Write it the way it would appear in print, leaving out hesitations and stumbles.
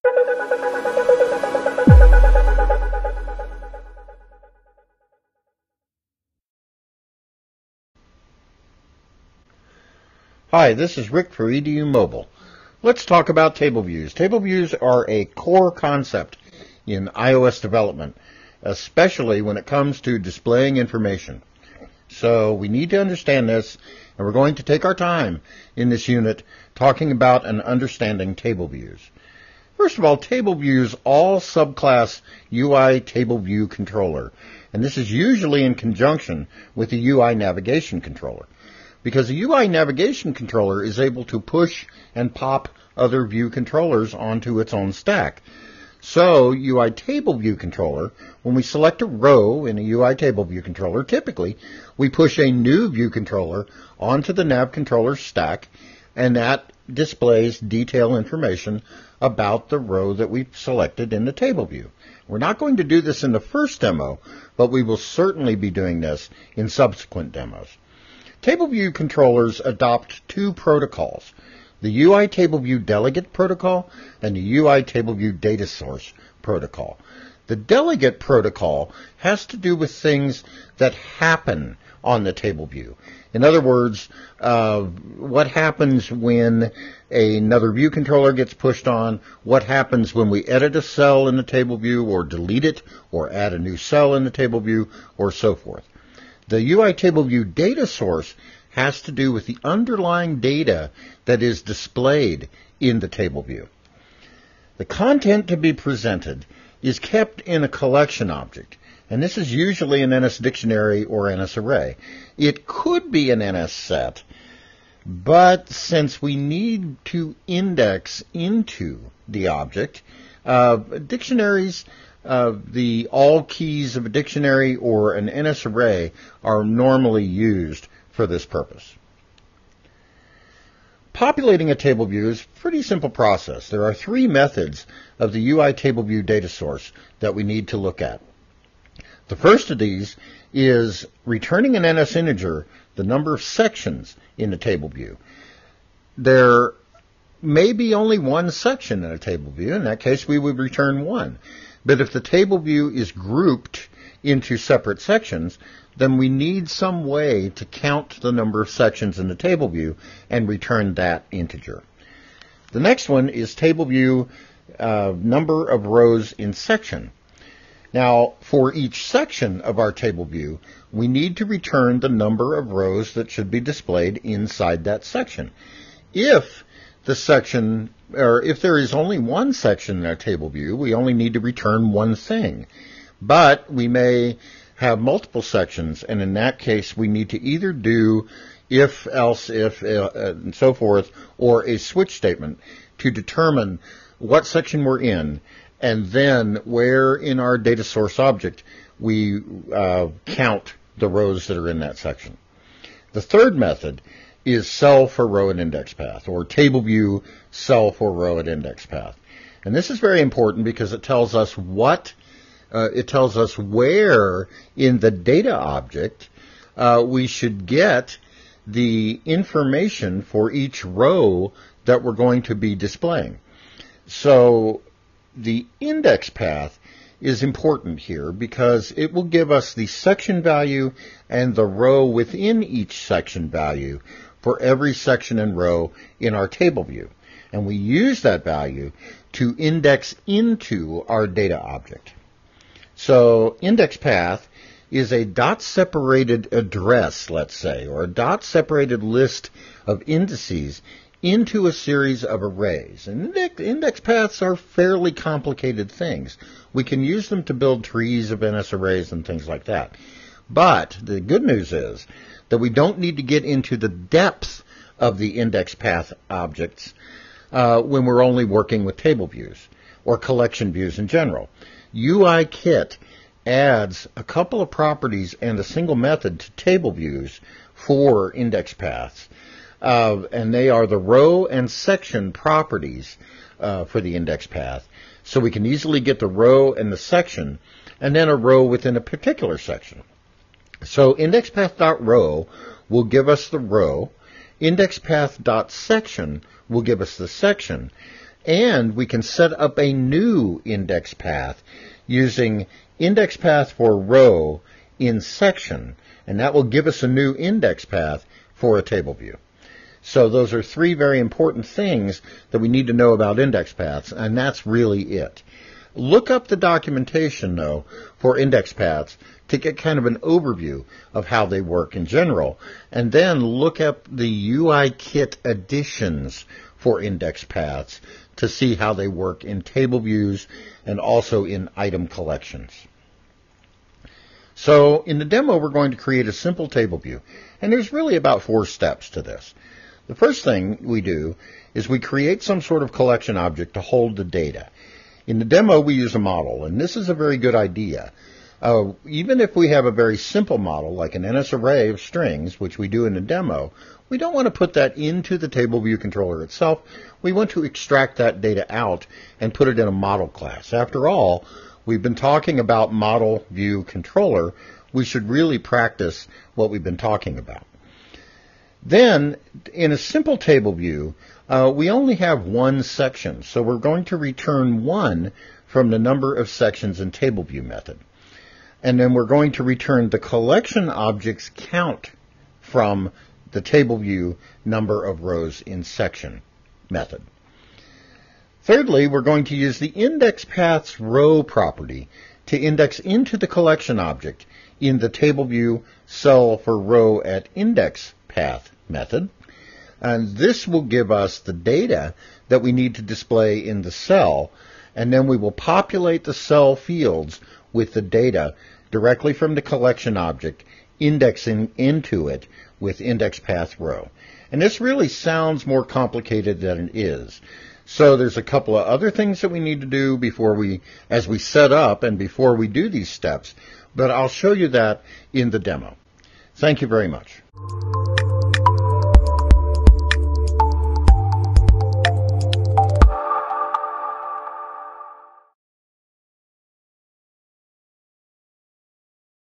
Hi, this is Rick for EDU Mobile. Let's talk about table views. Table views are a core concept in iOS development, especially when it comes to displaying information. So we need to understand this, and we're going to take our time in this unit talking about and understanding table views. First of all, table views all subclass UI table view controller, and this is usually in conjunction with the UI navigation controller, because the UI navigation controller is able to push and pop other view controllers onto its own stack. So UI table view controller, when we select a row in a UI table view controller, typically we push a new view controller onto the nav controller stack, and that displays detailed information about the row that we've selected in the table view. We're not going to do this in the first demo, but we will certainly be doing this in subsequent demos. Table view controllers adopt two protocols, the UI table view delegate protocol and the UI table view data source protocol. The delegate protocol has to do with things that happen on the table view. In other words, what happens when another view controller gets pushed on, what happens when we edit a cell in the table view or delete it or add a new cell in the table view or so forth. The UI table view data source has to do with the underlying data that is displayed in the table view. The content to be presented is kept in a collection object, and this is usually an NS dictionary or NS array. It could be an NS set, but since we need to index into the object, dictionaries, the all keys of a dictionary or an NS array are normally used for this purpose. Populating a table view is a pretty simple process. There are three methods of the UI table view data source that we need to look at. The first of these is returning an NS integer, the number of sections in the table view. There may be only one section in a table view. In that case, we would return 1. But if the table view is grouped into separate sections, then we need some way to count the number of sections in the table view and return that integer. The next one is table view number of rows in section. Now, for each section of our table view, we need to return the number of rows that should be displayed inside that section. If the section, or if there is only one section in our table view, we only need to return one thing. But we may have multiple sections, and in that case, we need to either do if, else, if, and so forth, or a switch statement to determine what section we're in, and then where in our data source object we count the rows that are in that section. The third method is cell for row and index path, or table view cell for row and index path. And this is very important because it tells us where in the data object we should get the information for each row that we're going to be displaying. So the index path is important here because it will give us the section value and the row within each section value for every section and row in our table view. And we use that value to index into our data object. So index path is a dot-separated address, let's say, or a dot-separated list of indices into a series of arrays. And index paths are fairly complicated things. We can use them to build trees of NS arrays and things like that. But the good news is that we don't need to get into the depth of the index path objects when we're only working with table views or collection views in general. UIKit adds a couple of properties and a single method to table views for index paths. And they are the row and section properties for the index path. So we can easily get the row and the section, and then a row within a particular section. So indexPath.row will give us the row, indexPath.section will give us the section, And we can set up a new index path using index path for row in section, and that will give us a new index path for a table view. So those are three very important things that we need to know about index paths, and that's really it. Look up the documentation, though, for index paths to get kind of an overview of how they work in general, and then look up the UIKit additions for index paths to see how they work in table views and also in item collections. So in the demo, we're going to create a simple table view, and there's really about 4 steps to this. The first thing we do is we create some sort of collection object to hold the data. In the demo, we use a model, and this is a very good idea. Even if we have a very simple model, like an NS array of strings, which we do in the demo, we don't want to put that into the table view controller itself. We want to extract that data out and put it in a model class. After all, we've been talking about model view controller. We should really practice what we've been talking about. Then, in a simple table view, we only have one section, so we're going to return 1 from the number of sections in table view method. And then we're going to return the collection object's count from the table view number of rows in section method. Thirdly, we're going to use the index paths row property to index into the collection object in the table view cell for row at index path method. And this will give us the data that we need to display in the cell, and then we will populate the cell fields with the data directly from the collection object, indexing into it with index path row. And this really sounds more complicated than it is. So there's a couple of other things that we need to do as we set up and before we do these steps, but I'll show you that in the demo. Thank you very much.